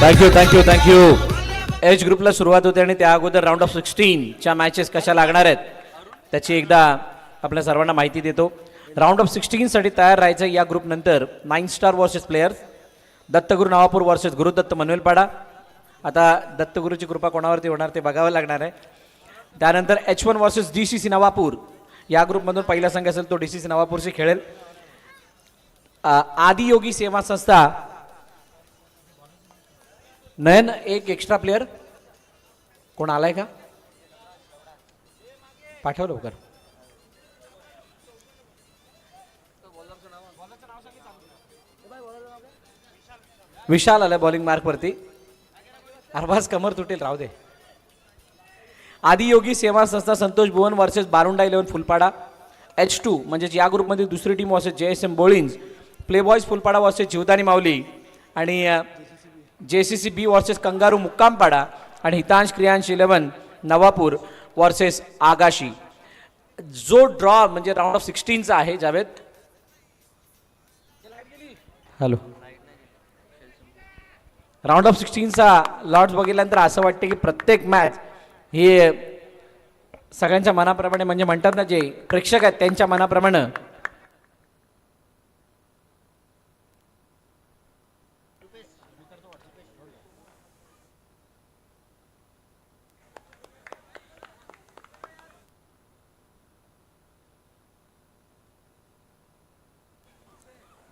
Thank you. H ग्रुपला सुरुवात होते आणि त्या अगोदर राऊंड ऑफ 16च्या मॅचेस कशा लागणार आहेत त्याची एकदा आपल्या सर्वांना माहिती देतो. राऊंड ऑफ 16साठी तयार राहायचं. या ग्रुप नंतर 9 star versus players, Dattaguru Navapur versus Gurudatt Manvelpada. आता दत्तगुरूची कृपा कोणावरती होणार ते बघावं लागणार आहे. त्यानंतर H1 वर्सेस DCC नवापूर. या ग्रुपमधून पहिला संघ असेल तो DCC नवापूरशी खेळेल. आदियोगी सेवा संस्था नयन एक एक्स्ट्रा प्लेयर कोण आलाय का? पाठव लवकर. विशाल आलाय बॉलिंग मार्क वरती. अरबाज कमर तुटेल, राहू दे. आदियोगी सेवा संस्था संतोष भुवन वर्सेस बारुंडा 11 फुलपाडा. H2 म्हणजे या ग्रुपमध्ये दुसरी team versus JSM Bolinj, playboys Phulpada versus Jivdani Mauli आणि JCC B versus kangaroo Mukkampada आणि हितांश क्रियांश 11 नवापूर वर्सेस आगाशी. जो ड्रॉ म्हणजे राऊंड ऑफ 16चा आहे. जावेद हॅलो. राऊंड ऑफ 16चा लॉट्स बघितल्यानंतर असं वाटतं की प्रत्येक मॅच हे सगळ्यांच्या मनाप्रमाणे म्हणजे म्हणतात ना जे प्रेक्षक आहेत त्यांच्या मनाप्रमाणे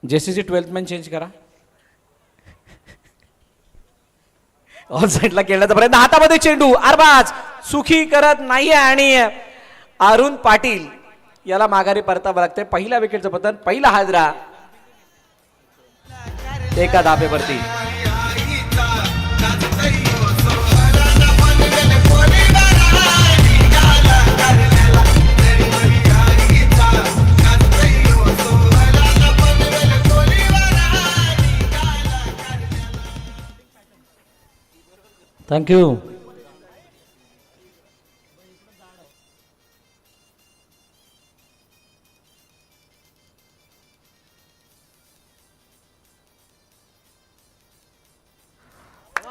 JCC 12th मॅन चेंज करा. ऑल साईडला खेळण्याचा प्रयत्न, हातामध्ये चेंडू, अरबाज सुखी करत नाहीये आणि अरुण पाटील याला माघारी परतावं लागते. पहिल्या विकेटचं पतन, पहिला हादरा एका धाबेवरती. थँक्यू.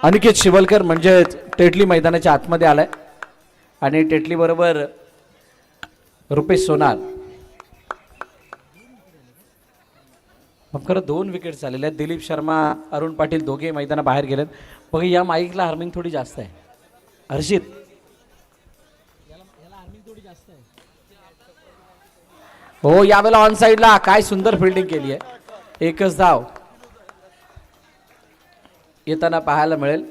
अनिकेत शिवलकर म्हणजे टेटली मैदानाच्या आतमध्ये आलाय आणि टेटली बरोबर रुपेश सोनार. मग खरं 2 विकेट झालेले आहेत. दिलीप शर्मा, अरुण पाटील दोघे मैदानाबाहेर गेलेत. बघ या माईकला हार्मिंग थोडी जास्त आहे. हर्षित हो यावेळेला ऑन साईडला काय सुंदर फिल्डिंग केली आहे. एकच धाव येताना पाहायला मिळेल.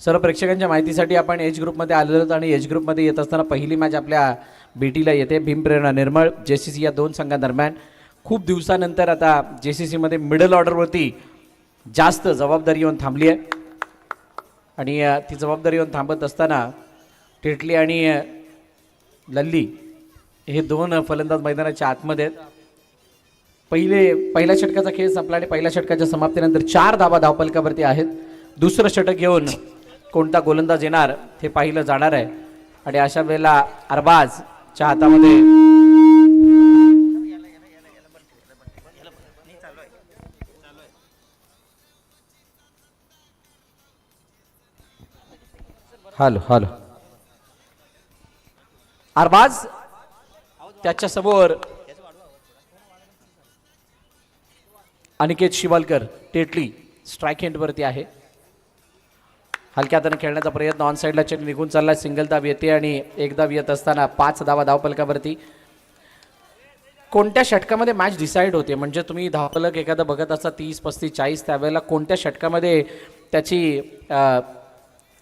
सर्व प्रेक्षकांच्या माहितीसाठी आपण एच ग्रुपमध्ये आलेलो आहोत आणि एच ग्रुपमध्ये येत असताना पहिली मॅच आपल्या बीटीला येते. भीमप्रेरणा निर्मळ JCC या 2 संघांदरम्यान. खूप दिवसानंतर आता JCC मध्ये मिडल ऑर्डरवरती जास्त जबाबदारी येऊन थांबली आहे आणि ती जबाबदारी येऊन थांबत असताना टेटली आणि लल्ली हे 2 फलंदाज मैदानाच्या आतमध्ये आहेत. पहिल्या षटकाचा खेळ संपला आणि पहिल्या षटकाच्या समाप्तीनंतर 4 धावा धावपलकावरती आहेत. दुसरं षटक घेऊन कोणता गोलंदाज येणार ते पाहिलं जाणार आहे आणि अशा वेळेला अरबाजच्या हातामध्ये हॅलो अरबाज त्याच्या समोर अनिकेत शिवलकर टेटली स्ट्राईक एंडवरती आहे. हलक्या हाताने खेळण्याचा प्रयत्न, ऑन साईडला चेंडू निघून चालला. सिंगल धाव येते आणि एक धाव येत असताना 5 धावा धावपलकावरती. कोणत्या षटकामध्ये मॅच डिसाईड होते म्हणजे तुम्ही धावपलक एखादा बघत असता 30, 35, 40 त्यावेळेला कोणत्या षटकामध्ये त्याची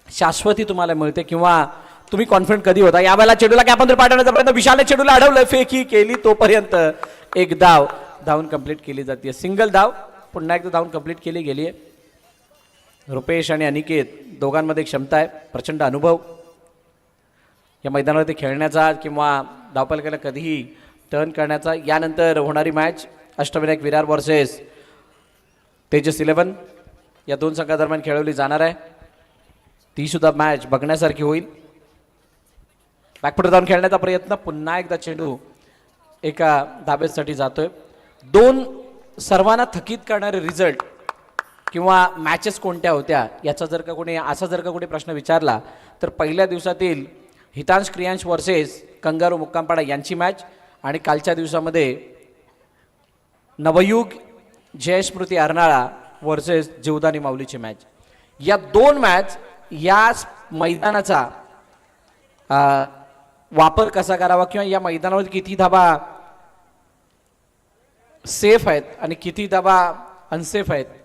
शाश्वती तुम्हाला मिळते किंवा तुम्ही कॉन्फिडंट कधी होता? यावेळेला चेडूला कॅपमध्ये पाठवण्याचा प्रयत्न, विशालने चेडूला अडवलं, फेकी केली, तोपर्यंत एक धावून कंप्लीट केली जाते. सिंगल धाव पुन्हा एकदा धावून कंप्लीट केली गेली आहे. रुपेश आणि अनिकेत दोघांमध्ये क्षमता आहे, प्रचंड अनुभव या मैदानावरती खेळण्याचा किंवा धावपलकाला कधीही टर्न करण्याचा. यानंतर होणारी मॅच अष्टविनायक विरार वर्सेस तेजस 11 या 2 संघादरम्यान खेळवली जाणार आहे. ती सुद्धा मॅच बघण्यासारखी होईल. बॅकफुट जाऊन खेळण्याचा प्रयत्न, पुन्हा एकदा चेंडू एका धाब्यासाठी जातोय. 2 सर्वांना थकीत करणारे रिझल्ट किंवा मॅचेस कोणत्या होत्या याचा जर का कोणी असा जर का कोणी प्रश्न विचारला तर पहिल्या दिवसातील हितांश क्रियांश वर्सेस कंगारू मुक्कामपाडा यांची मॅच आणि कालच्या दिवसामध्ये नवयुग जयस्मृती अर्नाळा वर्सेस जीवदानी माऊलीची मॅच. या दोन मॅच या मैदानाचा वापर कसा करावा किंवा या मैदानावर किती धाबा सेफ आहेत आणि किती धाबा अनसेफ आहेत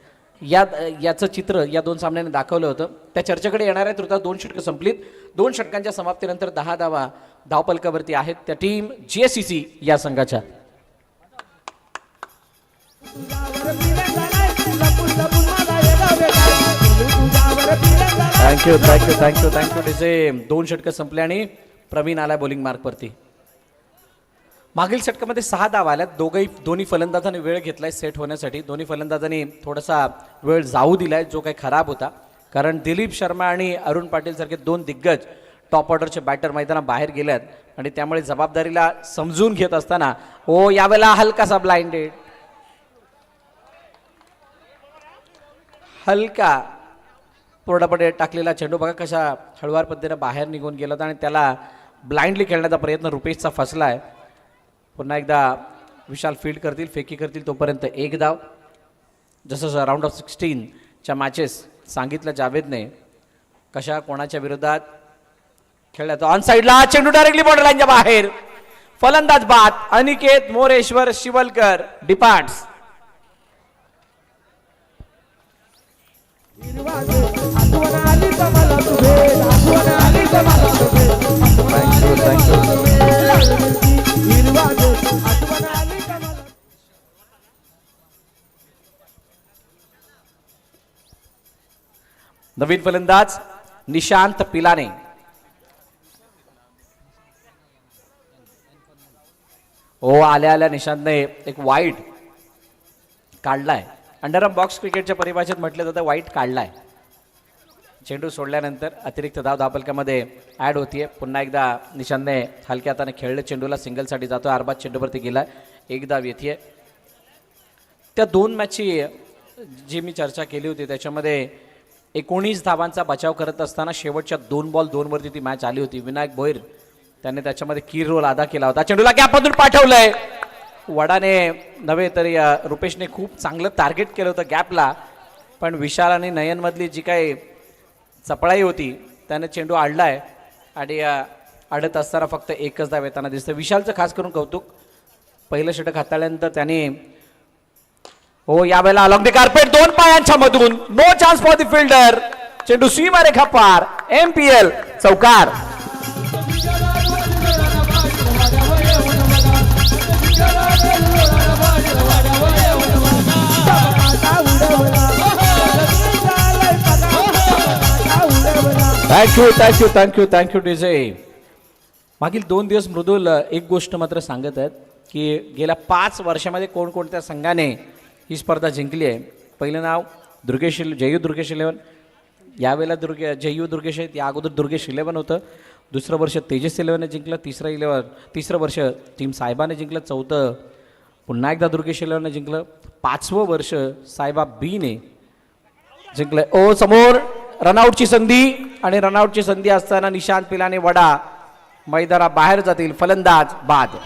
याचं चित्र या दोन सामन्यांनी दाखवलं होतं. त्या चर्चेकडे येणार आहे. तुर्तास 2 षटकं संपलीत. 2 षटकांच्या समाप्तीनंतर 10 धावा धावपलकावरती आहेत त्या टीम GSCC या संघाच्या. थँक्यू थँक्यू थँक्यू थँक्यू तिचे 2 षटकं संपले आणि प्रवीण आला बॉलिंग मार्कवरती. मागील षटकामध्ये 6 धावा आल्यात. दोन्ही फलंदाजांनी वेळ घेतलाय सेट होण्यासाठी. दोन्ही फलंदाजांनी थोडासा वेळ जाऊ दिलाय जो काही खराब होता, कारण दिलीप शर्मा आणि अरुण पाटील सारखे 2 दिग्गज टॉप ऑर्डरचे बॅटर मैदानाबाहेर गेल्यात आणि त्यामुळे जबाबदारीला समजून घेत असताना यावेळेला हलकासा ब्लाइंडेड हलका पूर्णपणे टाकलेला चेंडू बघा कशा हळुवार पद्धतीने बाहेर निघून गेला होता आणि त्याला ब्लाइंडली खेळण्याचा प्रयत्न रुपेशचा फसलाय. पुन्हा एकदा विशाल फील्ड करतील, फेकी करतील, तोपर्यंत 1 धाव. जसं राऊंड ऑफ 16च्या मॅचेस सांगितलं जावेदने कशा कोणाच्या विरोधात खेळला तो. ऑन साईडला चेंडू डायरेक्टली बॉर्डर लाईनच्या बाहेर. फलंदाज बाद. अनिकेत मोरेश्वर शिवलकर डिपार्ट्स. नवीन फलंदाज निशांत पिलाने. आल्या निशांतने एक वाईट काढलाय. अंडरआर्म बॉक्स क्रिकेटच्या परिभाषेत म्हटलं जातं वाईट काढलाय. चेंडू सोडल्यानंतर अतिरिक्त धाव धावपलकामध्ये ऍड होतीये. पुन्हा एकदा निशांतने हलक्या हाताने खेळलं चेंडूला. सिंगलसाठी जातो. आरबाद चेंडूवरती गेलाय. 1 धाव येते. त्या 2 मॅचची जी मी चर्चा केली होती त्याच्यामध्ये 19 धावांचा बचाव करत असताना शेवटच्या 2 बॉल 2 वरती ती मॅच आली होती. विनायक भोईर त्याने त्याच्यामध्ये की रोल अदा केला होता. चेंडूला गॅपमधून पाठवलंय. वडाने नव्हे तरी रुपेशने खूप चांगलं टार्गेट केलं होतं गॅपला, पण विशाल आणि नयनमधली जी काही चपळाई होती त्याने चेंडू आडलाय आणि आडत असताना फक्त 1च धाव येताना दिसतं. विशालचं खास करून कौतुक. पहिलं षटक हाताळल्यानंतर त्याने यावेळेला अलॉंग द कार्पेट 2 पायांच्या मधून no chance for the fielder. चेंडू सीमारेखा पार. MPL चौकार. Thank you thank you thank you thank you DJ. मागील 2 दिवस मृदुल एक गोष्ट मात्र सांगत आहेत की गेल्या 5 वर्षामध्ये कोणकोणत्या संघाने ही स्पर्धा जिंकली आहे. पहिलं नाव जयू दुर्गेश 11. यावेळेला जयू दुर्गेश आहेत. या अगोदर दुर्गेश 11 होतं. दुसरं वर्ष तेजस 11ने जिंकलं. तिसरं वर्ष टीम साहेबाने जिंकलं. चौथं पुन्हा एकदा दुर्गेश 11ने जिंकलं. 5वं वर्ष साहेबा बीने जिंकलं. समोर रनआउटची संधी आणि रनआउटची संधी असताना निशांत पिलाने वडा मैदाना बाहेर जातील. फलंदाज बाद.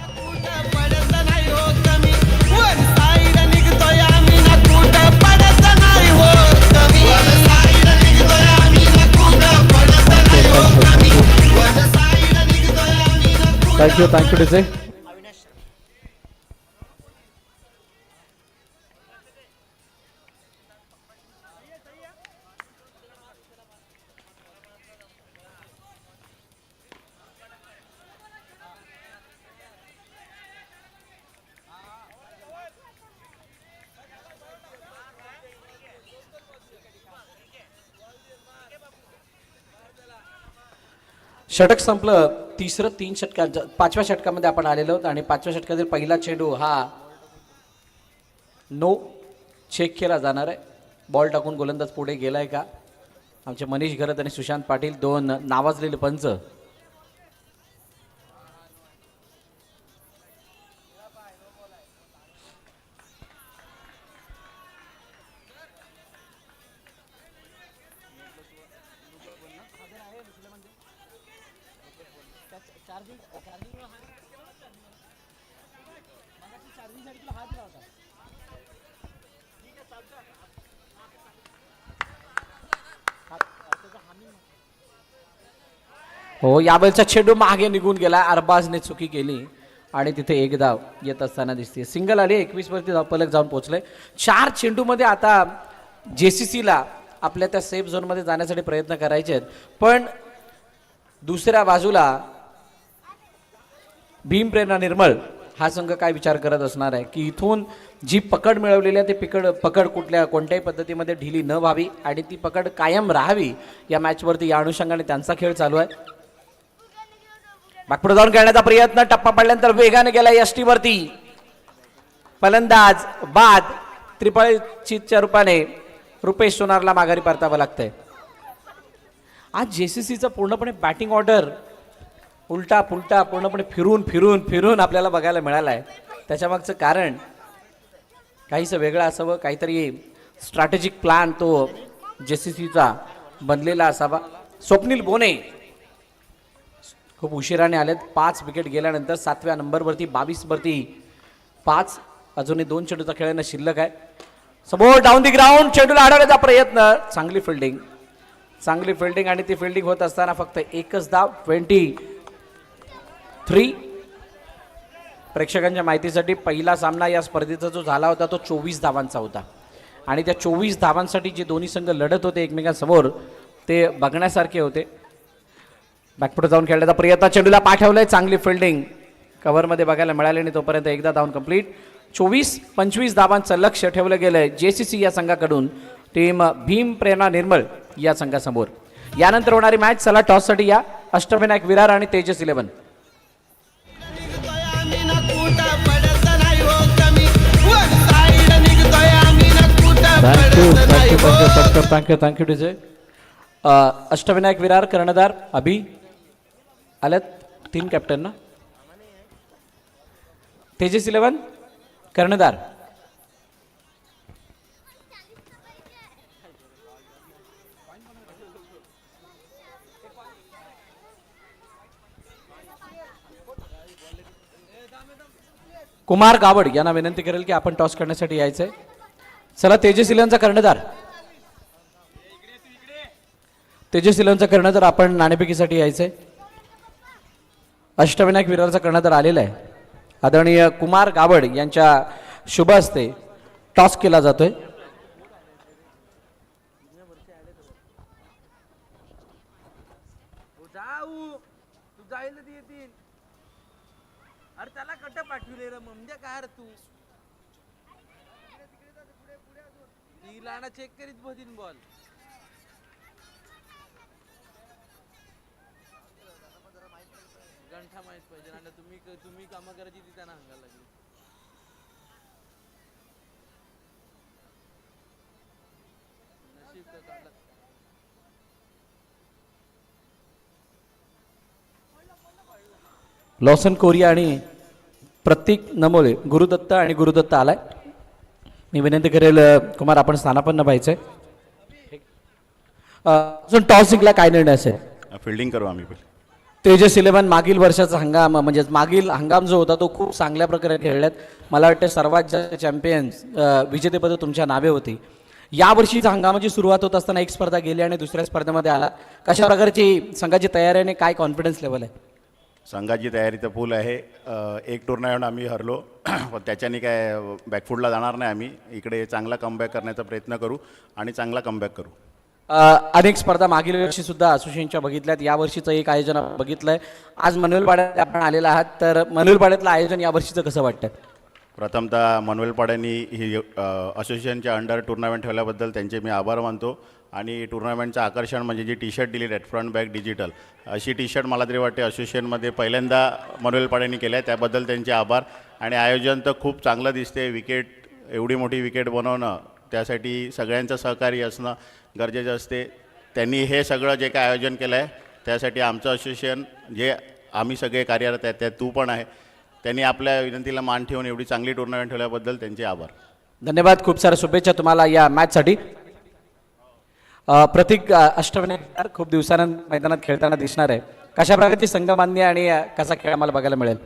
Thank you DJ. षटक संपलं. 3 षटकांच्या 5व्या षटकामध्ये आपण आलेलो आहोत आणि 5व्या षटकातील पहिला चेंडू हा नो चेक केला जाणार आहे. बॉल टाकून गोलंदाज पुढे गेलाय का. आमचे मनीष घरत आणि सुशांत पाटील 2 नावाजलेले पंच. हो, यावेळचा चेंडू मागे निघून गेला. अरबाजने चुकी केली आणि तिथे एक धाव येत असताना दिसते. सिंगल आली, 21 वरती धावफलक जाऊन पोहोचले. 4 चेंडूमध्ये आता जेसीसीला आपल्या त्या सेफ झोनमध्ये जाण्यासाठी प्रयत्न करायचे आहेत. पण दुसऱ्या बाजूला भीम प्रेरणा निर्मळ हा संघ काय विचार करत असणार आहे की इथून जी पकड मिळवलेली आहे ती पकड कोणत्याही पद्धतीमध्ये ढिली न व्हावी आणि ती पकड कायम राहावी या मॅचवरती. या अनुषंगाने त्यांचा खेळ चालू आहे. बागपुढे जाऊन खेळण्याचा प्रयत्न, टप्पा पडल्यानंतर वेगाने गेला एसटी वरती. फलंदाज बाद. त्रिपळ चितच्या रूपाने रुपेश सोनारला माघारी परतावं लागतंय. आज जेसीसीचं पूर्णपणे बॅटिंग ऑर्डर उलटा पुलटा पूर्णपणे फिरून आपल्याला बघायला मिळाला आहे. त्याच्यामागचं कारण काहीसं वेगळं असावं, काहीतरी स्ट्रॅटेजिक प्लॅन तो जेसीसीचा बनलेला असावा. स्वप्नील बोने खूप उशिराने आलेत. 5 विकेट गेल्यानंतर 7व्या नंबरवरती 22 वरती 5. अजूनही 2 चेंडूचा खेळणं शिल्लक आहे. समोर डाऊन दी ग्राउंड चेंडूला अडवण्याचा प्रयत्न. चांगली फिल्डिंग आणि ती फिल्डिंग होत असताना फक्त एकच धाव. 23. प्रेक्षकांच्या माहितीसाठी पहिला सामना या स्पर्धेचा जो झाला होता तो 24 धावांचा होता आणि त्या 24 धावांसाठी जे दोन्ही संघ लढत होते एकमेकांसमोर ते बघण्यासारखे होते. बॅकफुट जाऊन खेळण्याचा प्रयत्न, चेंडूला पाठवलंय. चांगली फिल्डिंग कव्हरमध्ये बघायला मिळाली आणि तोपर्यंत एकदा धावून कंप्लीट. 24-25 धावांचं लक्ष ठेवलं गेलंय जेसीसी या संघाकडून टीम भीम प्रेरणा निर्मळ या संघासमोर. यानंतर होणारी मॅच, चला टॉससाठी या. अष्टविनायक विरार आणि तेजस 11. Thank you DJ. अष्टविनायक विरार कर्णधार अभि आल्यात. 3 कॅप्टन ना. तेजस 11 कर्णधार. कुमार गावड यांना विनंती करेल की आपण टॉस करण्यासाठी यायचंय. चला तेजस 11चा कर्णधार. तेजस 11चा कर्णधार आपण नाणेफेकीसाठी यायचंय. अष्टविनायक विरारचा कर्णधार आलेला आहे. आदरणीय कुमार गावड यांच्या शुभ हस्ते टॉस केला जातोय. त्याला कट पाठवले रे म्हणजे काय रे तू लाना चेक करीत बसतील बॉल. गंठा माहित पाहिजे ना. तुम्ही कामं करायची ती त्यांना सांगायला लागली. नशीब तर काढलं. लॉसन कोरिया आणि प्रतीक नमोले. गुरुदत्त आणि गुरुदत्त आलाय. मी विनंती करेल कुमार आपण स्थानापन्न व्हायचंय. अजून टॉस जिंकला काय निर्णय असेल? फिल्डिंग करू आम्ही. तेजस 11 मागील वर्षाचा हंगाम म्हणजे मागील हंगाम जो होता तो खूप चांगल्या प्रकारे खेळल्यात. मला वाटतं सर्वात जास्त चॅम्पियन्स विजेतेपद तुमच्या नावे होती. यावर्षीचा हंगामाची सुरुवात होत असताना एक स्पर्धा गेली आणि दुसऱ्या स्पर्धेमध्ये आला. कशा प्रकारची संघाची तयारी आणि काय कॉन्फिडन्स लेवल आहे? संघाची तयारी तर फुल आहे. एक टुर्नामेंट आम्ही हरलो पण त्याच्याने काय बॅकफुटला जाणार नाही. आम्ही इकडे चांगला कमबॅक करण्याचा प्रयत्न करू आणि चांगला कमबॅक करू. अनेक स्पर्धा मागील वर्षी सुद्धा असोसिएशनच्या बघितल्यात. यावर्षीचं एक आयोजन बघितलंय. आज मनवेलपाड्यात आपण आलेला आहात तर मनवेलपाड्यातलं आयोजन यावर्षीचं कसं वाटतं? प्रथमतः मनवेलपाड्यांनी ही असोसिएशनच्या अंडर टुर्नामेंट ठेवल्याबद्दल त्यांचे मी आभार मानतो. आणि टुर्नामेंटचं आकर्षण म्हणजे जी टी शर्ट दिली रेड फ्रंट बॅक डिजिटल अशी टी शर्ट मला तरी वाटते असोसिएशनमध्ये पहिल्यांदा मनवेलपाड्यांनी केलं आहे. त्याबद्दल त्यांचे आभार. आणि आयोजन तर खूप चांगलं दिसते. विकेट एवढी मोठी विकेट बनवणं त्यासाठी सगळ्यांचं सहकार्य असणं गरजेचं असते. त्यांनी हे सगळं जे काय आयोजन केलं आहे त्यासाठी आमचं असोसिएशन जे आम्ही सगळे कार्यरत आहेत त्यात तू पण आहे. त्यांनी आपल्या विनंतीला मान ठेवून एवढी चांगली टुर्नामेंट ठेवल्याबद्दल त्यांचे आभार. धन्यवाद. खूप साऱ्या शुभेच्छा तुम्हाला या मॅचसाठी. प्रतीक अष्टविनायक खूप दिवसानंतर मैदानात खेळताना दिसणार आहे. कशा प्रकारची संघमान्य आणि कसा खेळ आम्हाला बघायला मिळेल?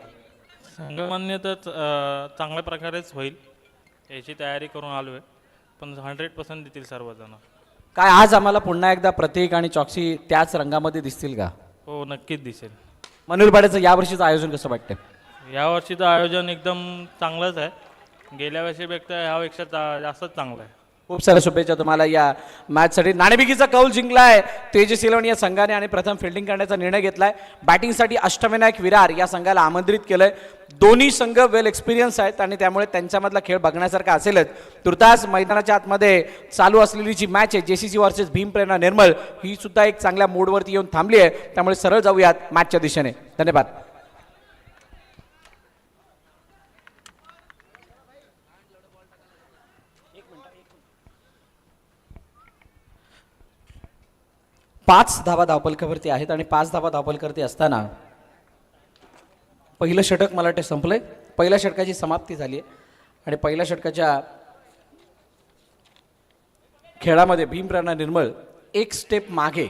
संघमान्य तर चांगल्या प्रकारेच होईल याची तयारी करून आलो आहे, पण 100% देतील सर्वजण. काय आज आम्हाला पुन्हा एकदा प्रतीक आणि चॉक्सी त्याच रंगामध्ये दिसतील का? हो, नक्कीच दिसेल. मनोलपाड्याचं यावर्षीचं आयोजन कसं वाटतं? यावर्षीचं आयोजन एकदम चांगलंच आहे, गेल्या वर्षीपेक्षा ह्यापेक्षा जास्तच चांगलं आहे. खूप साऱ्या शुभेच्छा तुम्हाला या मॅचसाठी. नाणेफेकीचा कौल जिंकलाय तेजस इलेव्हन या संघाने आणि प्रथम फिल्डिंग करण्याचा निर्णय घेतलाय. बॅटिंगसाठी अष्टविनायक विरार या संघाला आमंत्रित केलंय. दोन्ही संघ वेल एक्सपिरियन्स आहेत आणि त्यामुळे त्यांच्यामधला खेळ बघण्यासारखा असेलच. तुर्तास मैदानाच्या आतमध्ये चालू असलेली जी मॅच आहे जेसीसी वर्सेस भीम प्रेरणा निर्मल, ही सुद्धा एक चांगल्या मोडवरती येऊन थांबली आहे. त्यामुळे सरळ जाऊयात मॅचच्या दिशेने. धन्यवाद. पाच धावा धावपलकावरती आहेत आणि 5 धावा धावपलकरती असताना पहिलं षटक मला वाटतं संपलंय. पहिल्या षटकाची समाप्ती झाली आहे आणि पहिल्या षटकाच्या खेळामध्ये भीमप्रेरणा निर्मळ एक स्टेप मागे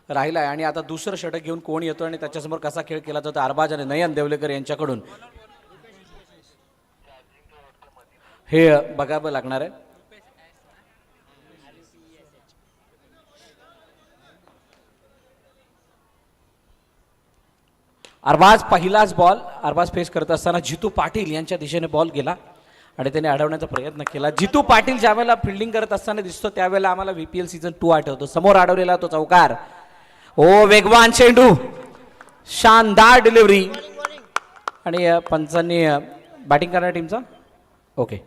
राहिला आहे आणि आता दुसरं षटक घेऊन कोण येतो आणि त्याच्यासमोर कसा खेळ केला जातो अरबाज आणि नयन देवलेकर यांच्याकडून हे बघावं लागणार आहे. अरबाज पहिलाच बॉल अरबाज फेस करत असताना जितू पाटील यांच्या दिशेने बॉल गेला आणि त्याने अडवण्याचा प्रयत्न केला. जितू पाटील ज्यावेळेला फिल्डिंग करत असताना दिसतो त्यावेळेला आम्हाला VPL सीझन 2 आठवतो. समोर अडवलेला तो चौकार. ओ वेगवान चेंडू, शानदार डिलिव्हरी आणि पंचांनी बॅटिंग करणाऱ्या टीमचा ओके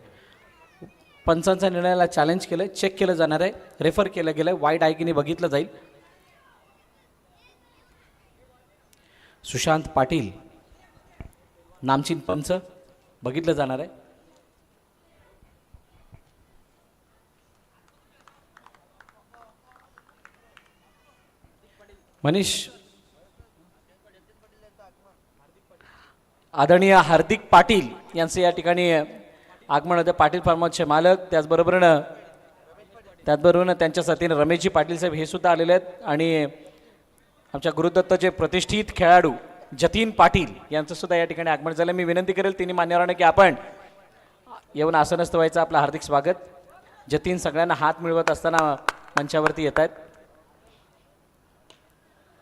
पंचांच्या निर्णयाला चॅलेंज केलं, चेक केलं जाणार आहे, रेफर केलं गेलं, वाईट आयकीने बघितलं जाईल. सुशांत पाटील नामचीन पंच बघितलं जाणार आहे. मनीष आदरणीय हार्दिक पाटील यांचे या ठिकाणी आगमन होते. पाटील फार्मचे मालक त्याचबरोबरनं त्यांच्या साथीने रमेशजी पाटील साहेब हे सुद्धा आलेले आहेत आणि आमच्या गुरुदत्तचे प्रतिष्ठित खेळाडू जतीन पाटील यांचं सुद्धा या ठिकाणी आगमन झालं. मी विनंती करेल तिन्ही मान्यवरांना की आपण येऊन आसनस्थ व्हायचं. आपलं हार्दिक स्वागत. जतीन सगळ्यांना हात मिळवत असताना मंचावरती येत आहेत.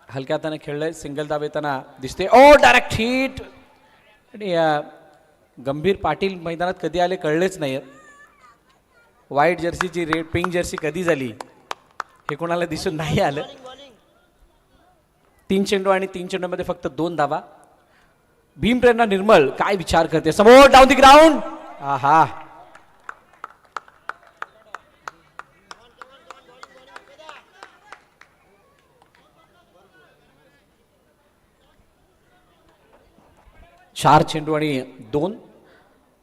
हलक्या हाताने खेळलंय, सिंगल दाब येताना दिसते. ओ डायरेक्ट हिट. आणि गंभीर पाटील मैदानात कधी आले कळलेच नाही. व्हाईट जर्सीची रेड पिंक जर्सी कधी झाली हे कोणाला दिसून नाही आलं. 3 चेंडू आणि 3 चेंडूमध्ये फक्त 2 धावा. भीमप्रेरणा निर्मळ काय विचार करते. समोर डाऊन दी ग्राउंड. आहा, चार चेंडू आणि 2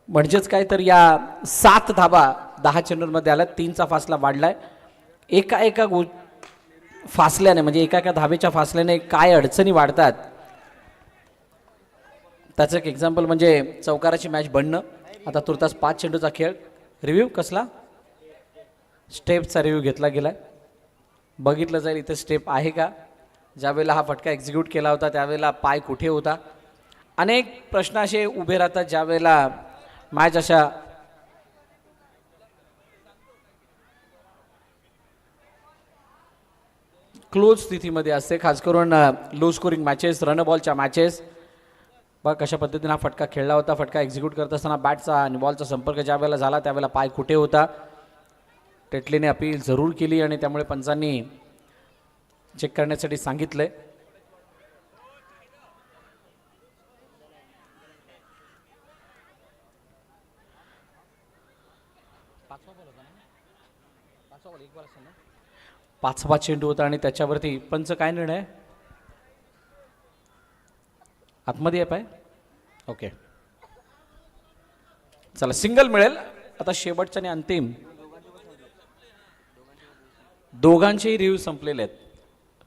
म्हणजेच काय तर या 7 धावा 10 चेंडूंमध्ये आल्या. 3चा फासला वाढलाय. एका फासल्याने म्हणजे एका धावेच्या फासल्याने काय अडचणी वाढतात त्याचं एक एक्झाम्पल म्हणजे चौकाराची मॅच बनणं. आता तुर्तास 5 चेंडूचा खेळ. रिव्ह्यू कसला? स्टेपचा रिव्ह्यू घेतला गेलाय. बघितलं जाईल इथे स्टेप आहे का. ज्यावेळेला हा फटका एक्झिक्यूट केला होता त्यावेळेला पाय कुठे होता. अनेक प्रश्न असे उभे राहतात ज्यावेळेला मॅच अशा क्लोज स्थितीमध्ये असते, खास करून लो स्कोरिंग मॅचेस, रन बॉलच्या मॅचेस. बघा कशा पद्धतीने हा फटका खेळला होता. फटका एक्झिक्यूट करत असताना बॅटचा आणि बॉलचा संपर्क ज्या वेळेला झाला त्यावेळेला पाय कुठे होता. टेटलीने अपील जरूर केली आणि त्यामुळे पंचांनी चेक करण्यासाठी सांगितलंय. पाचवा चेंडू होता आणि त्याच्यावरती पंच काय निर्णय. आतमध्ये आहे पाय. ओके चला सिंगल मिळेल. आता शेवटचा आणि अंतिम दोघांचेही रिव्ह्यू संपलेले आहेत.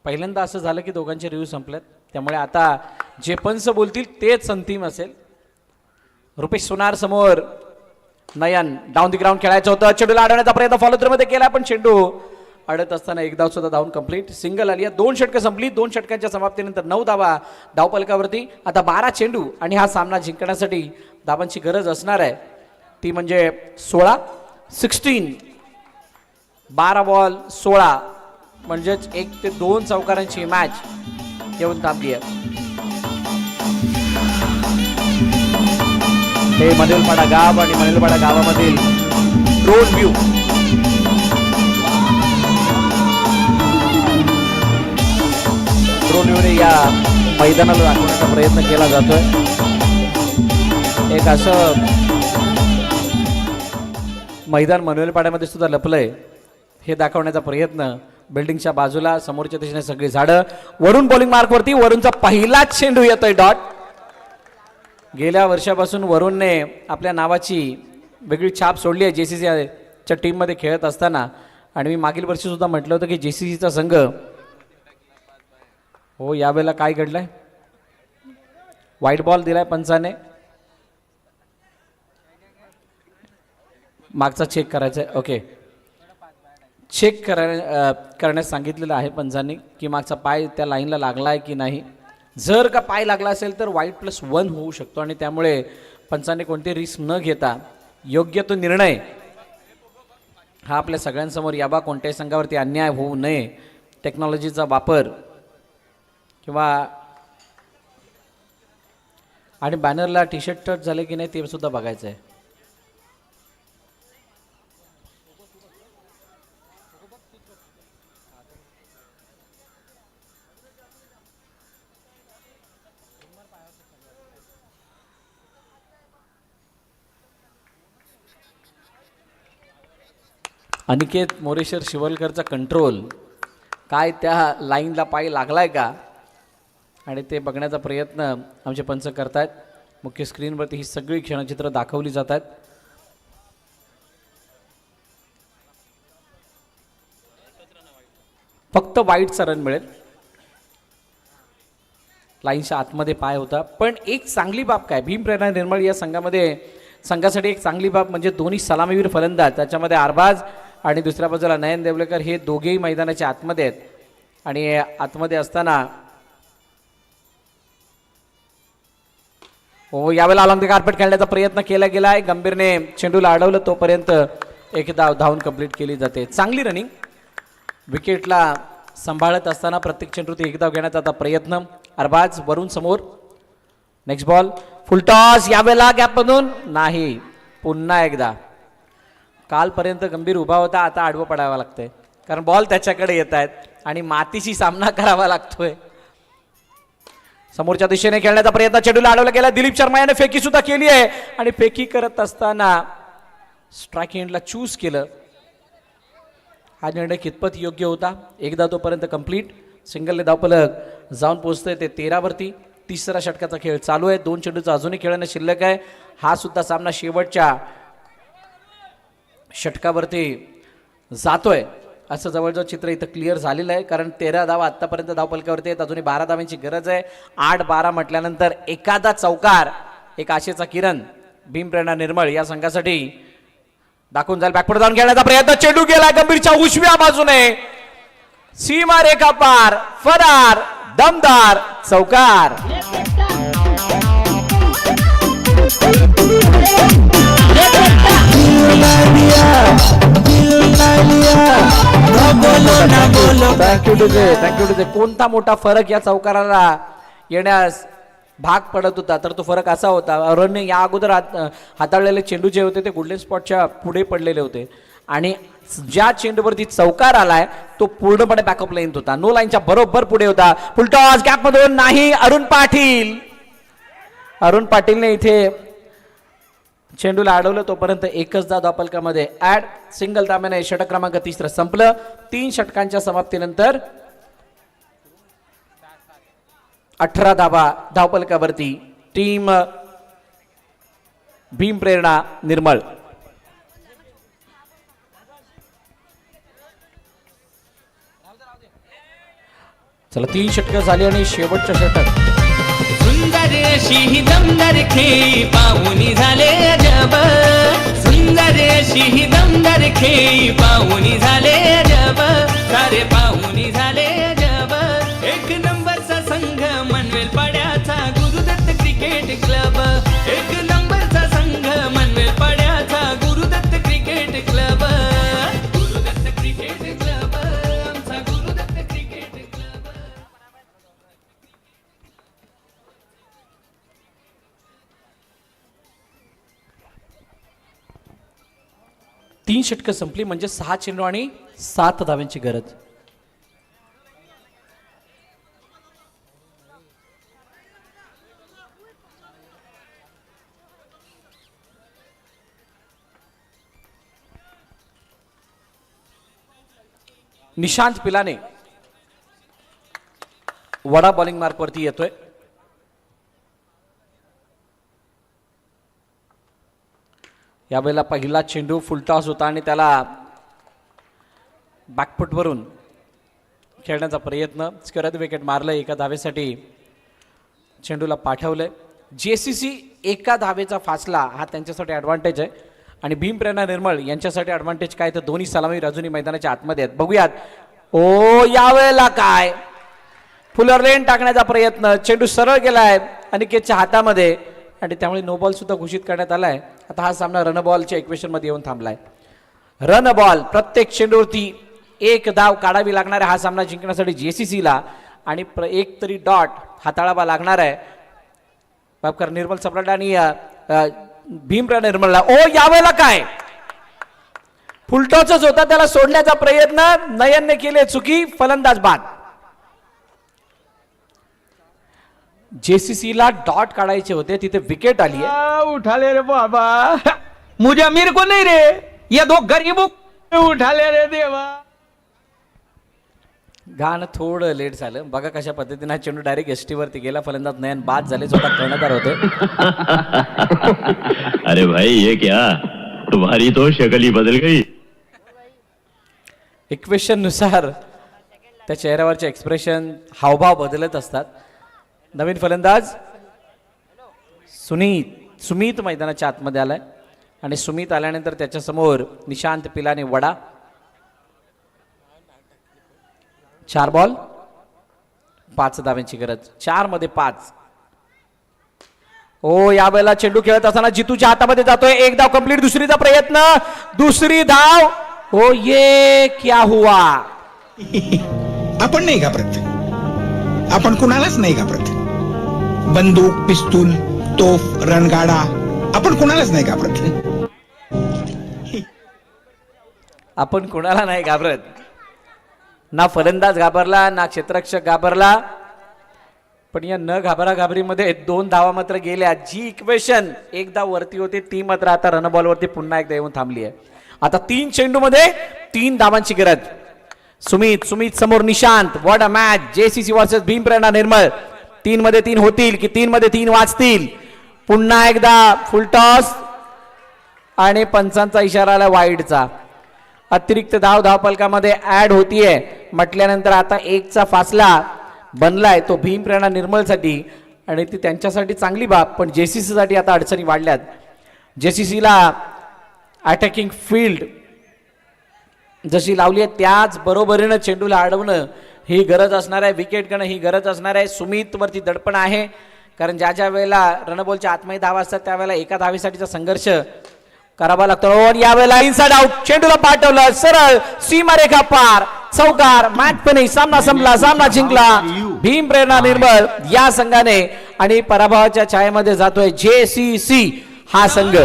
पहिल्यांदा असं झालं की दोघांचे रिव्ह्यू संपलेत त्यामुळे आता जे पंच बोलतील तेच अंतिम असेल. रुपेश सोनार समोर. नयन डाऊन दी ग्राउंड खेळायचं होतं. चेंडूला अडवण्याचा प्रयत्न फॉलो थ्रू मध्ये केला पण चेंडू अडत असताना एक धाव सुद्धा धावून कंप्लीट. सिंगल आली आहे. 2 षटकं संपली. 2 षटकांच्या समाप्तीनंतर 9 धावा धावपलकावरती. आता 12 चेंडू आणि हा सामना जिंकण्यासाठी धावांची गरज असणार आहे ती म्हणजे 16. 12 बॉल 16 म्हणजेच 1 ते 2 चौकारांची मॅच येऊन थांबली आहे. हे मनेलपाडा गाव आणि मनेलपाडा गावामधील ड्रोन व्ह्यू. ड्रोन व्ह्यूने या मैदानाला दाखवण्याचा प्रयत्न केला जातोय. एक असं मैदान मनेलपाड्यामध्ये सुद्धा लपलंय हे दाखवण्याचा प्रयत्न. बिल्डिंगच्या बाजूला समोरच्या दिशेने सगळी झाडं. वरून बॉलिंग मार्कवरती. वरूनचा पहिलाच चेंडू येतोय डॉट. गेल्या वर्षापासून वरुणने आपल्या नावाची वेगळी छाप सोडली आहे JCCच्या टीममध्ये खेळत असताना. आणि मी मागील वर्षी सुद्धा म्हटलं होतं की JCCचा संघ हो यावेळेला काय घडलंय. व्हाईट बॉल दिलाय पंचाने. मागचा चेक करायचा आहे. ओके चेक करण्यास सांगितलेलं आहे पंचांनी की मागचा पाय त्या लाईनला लागला आहे की नाही. जर का पाय लागला असेल तर वाईट +1 होऊ शकतो आणि त्यामुळे पंचांनी कोणती रिस्क न घेता योग्य तो निर्णय हा आपल्या सगळ्यांसमोर यावा. कोणत्याही संघावरती अन्याय होऊ नये. टेक्नॉलॉजीचा वापर किंवा आणि बॅनरला टी-शर्ट टच झाले की नाही ते सुद्धा बघायचं आहे. अनिकेत मोरेश्वर शिवलकरचा कंट्रोल. काय त्या लाईनला पाय लागलाय का आणि ते बघण्याचा प्रयत्न आमचे पंच करतायत. मुख्य स्क्रीनवरती ही सगळी क्षणचित्र दाखवली जातात. फक्त वाईटचा रन मिळेल. लाईनच्या आतमध्ये पाय होता. पण एक चांगली बाब काय भीमप्रेरणा निर्मळ या संघासाठी एक चांगली बाब म्हणजे दोन्ही सलामीवीर फलंदाज त्याच्यामध्ये अरबाज आणि दुसऱ्या बाजूला नयन देवलेकर हे दोघेही मैदानाच्या आतमध्ये आहेत. आणि आतमध्ये असताना हो यावेळेला अलॉंग द कार्पेट खेळण्याचा प्रयत्न केला गेला आहे. गंभीरने चेंडूला अडवलं तोपर्यंत एक धाव धावून कंप्लीट केली जाते. चांगली रनिंग. विकेटला सांभाळत असताना प्रत्येक चेंडूत एक धाव घेण्याचा आता प्रयत्न. अरबाज वरून समोर. Next ball full toss. यावेळेला गॅपमधून नाही. पुन्हा एकदा. कालपर्यंत गंभीर उभा होता आता आडवं पडावं लागतंय कारण बॉल त्याच्याकडे येत आहेत आणि मातीशी सामना करावा लागतोय. समोरच्या दिशेने खेळण्याचा प्रयत्न चेंडूला अडवला गेला. दिलीप शर्मा याने फेकी सुद्धा केली आहे आणि फेकी करत असताना स्ट्राईक एंडला चूज केलं. हा निर्णय कितपत योग्य होता. एकदा तोपर्यंत कंप्लीट. सिंगलने धावफलक जाऊन पोहोचतोय ते 13 वरती. तिसरा षटकाचा खेळ चालू आहे. 2 चेंडूचा अजूनही खेळणं शिल्लक आहे. हा सुद्धा सामना शेवटच्या षटकावरती जातोय असं जवळजवळ चित्र इथं क्लिअर झालेलं आहे कारण 13 धावा आत्तापर्यंत धावपलकावरती आहेत. अजूनही 12 धावांची गरज आहे. 8-12 म्हटल्यानंतर एखादा चौकार एक आशेचा किरण भीमप्रेरणा निर्मळ या संघासाठी दाखवून जाईल. बॅकपुढे जाऊन खेळण्याचा प्रयत्न. चेंडू गेला गंभीरच्या उजव्या बाजूने. सीमा रेखा पार. फरार. दमदार चौकार. थँक्यू टू दे. कोणता मोठा फरक या चौकाराला येण्यास भाग पडत होता तर तो फरक असा होता रनने या अगोदर हाताळलेले चेंडू जे होते ते गोल्डन स्पॉटच्या पुढे पडलेले होते आणि ज्या चेंडूवरती चौकार आलाय तो पूर्णपणे बॅकअप लाईन होता. नो लाईनच्या बरोबर पुढे होता. फुलटॉस गॅप मधून नाही. अरुण पाटीलने इथे चेंडूला अडवलं तोपर्यंत एकच धाव धावपलकामध्ये ऍड. सिंगल धाब्याने षटक क्रमांक 3 संपलं. 3 षटकांच्या समाप्तीनंतर 18 धावा धावपलकावरती टीम भीमप्रेरणा निर्मळ. चला 3 षटकं झाली आणि शेवटचं षटक. सुंदर अशी दमदार खेळी पाहुणी झाले अजब. सुंदर अशी दमदार खेळी पाहुणी झाले अजब. 3 षटकं संपली म्हणजे 6 चेंडू आणि 7 धाव्यांची गरज. निशांत पिलाने वडा बॉलिंग मार्क वरती येतोय. यावेळेला पहिला चेंडू फुलटॉस होता आणि त्याला बॅकफुटवरून खेळण्याचा प्रयत्न. स्क्वेअर विकेट मारलं. एका धावेसाठी चेंडूला पाठवलंय. जेसीसी एका धावेचा फासला हा त्यांच्यासाठी ॲडव्हान्टेज आहे आणि भीम प्रेरणा निर्मळ यांच्यासाठी ॲडव्हान्टेज काय तर दोन्ही सलामी अजूनही मैदानाच्या आतमध्ये आहेत. बघूयात. ओ यावेळेला काय फुलर लेन टाकण्याचा प्रयत्न. चेंडू सरळ गेलाय अनिकेतच्या हातामध्ये आणि त्यामुळे नो बॉल सुद्धा घोषित करण्यात आलाय. आता हा सामना रन बॉलच्या इक्वेशन मध्ये येऊन थांबलाय. रन बॉल प्रत्येक चेंडूवरती 1 धाव काढावी लागणार आहे हा सामना जिंकण्यासाठी जेसीसीला आणि एक तरी डॉट हाताळावा लागणार आहे बापकर निर्मल सम्राट आणि भीमप्रेरणा निर्मलला. ओ यावेळेला काय फुलटॉसच होता त्याला सोडण्याचा प्रयत्न. नयनने केले चुकी. फलंदाज बाद. जेसीसीला डॉट काढायचे होते तिथे विकेट आली आहे. उठा ले रे बाबा, मुझे अमीर को नहीं रे, ये दो गरीबों को उठा ले रे देवा. गाणं थोडं लेट झालं. बघा कशा पद्धतीने हा चेंडू डायरेक्ट एसटी वरती गेला. फलंदाज नयन बाद झाले. स्वतः कर्णधार होते. अरे भाई ये क्या, तुम्हारी तो शक्ल ही बदल गई. इक्वेशन नुसार त्या चेहऱ्यावरचे एक्सप्रेशन हावभाव बदलत असतात. नवीन फलंदाज सुमित मैदानाच्या आतमध्ये आलाय आणि सुमित आल्यानंतर त्याच्यासमोर निशांत पिलाने वडा. 4 बॉल 5 धाव्यांची गरज. 4 मध्ये 5. ओ यावेळेला चेंडू खेळत असताना जितूच्या हातामध्ये जातोय. 1 धाव कंप्लीट. दुसरीचा प्रयत्न. दुसरी धाव. हो ये क्या हुआ. आपण नाही घाबरत. आपण कुणालाच नाही घाबरत. बंदूक, पिस्तूल, तोफ, रणगाडा आपण कुणालाच नाही घाबरत. आपण कुणाला नाही घाबरत. ना फलंदाज घाबरला ना क्षेत्ररक्षक घाबरला. पण या न घाबराघाबरीमध्ये 2 धावा मात्र गेल्या. जी इक्वेशन 1 धाव वरती होती ती मात्र आता रन बॉल वरती पुन्हा एकदा येऊन थांबली आहे. आता 3 चेंडू मध्ये 3 धावांची गरज. सुमित समोर Nishant. What a match. JCC versus Bhim Prerna Nirmal. 3 मध्ये 3 होतील की 3 मध्ये 3 वाचतील. पुन्हा एकदा फुलटॉस आणि पंचांचा इशारा आला वाईडचा. अतिरिक्त धाव धावफलकामध्ये ऍड होतीये म्हटल्यानंतर आता 1चा फासला बनलाय तो भीम प्रेरणा निर्मळसाठी आणि ती त्यांच्यासाठी चांगली बाब. पण जेसीसी साठी आता अडचणी वाढल्यात. जेसीसीला अटॅकिंग फील्ड जशी लावली आहे त्याच बरोबरीनं चेंडूला अडवणं ही गरज असणार आहे. विकेट घेणं ही गरज असणार आहे. सुमित वरती दडपण आहे कारण ज्या वेळेला रनबॉलच्या आतमध्ये धावा असतात त्यावेळेला एका धावेसाठीचा संघर्ष करावा लागतो. आणि यावेळेला इनसाइड आउट. चेंडूला पाठवलं सरळ सीमारेखा पार. चौकार. Match finish. सामना संपला. सामना जिंकला भीम प्रेरणा निर्मळ या संघाने आणि पराभवाच्या छायेमध्ये जातोय जेसीसी हा संघ.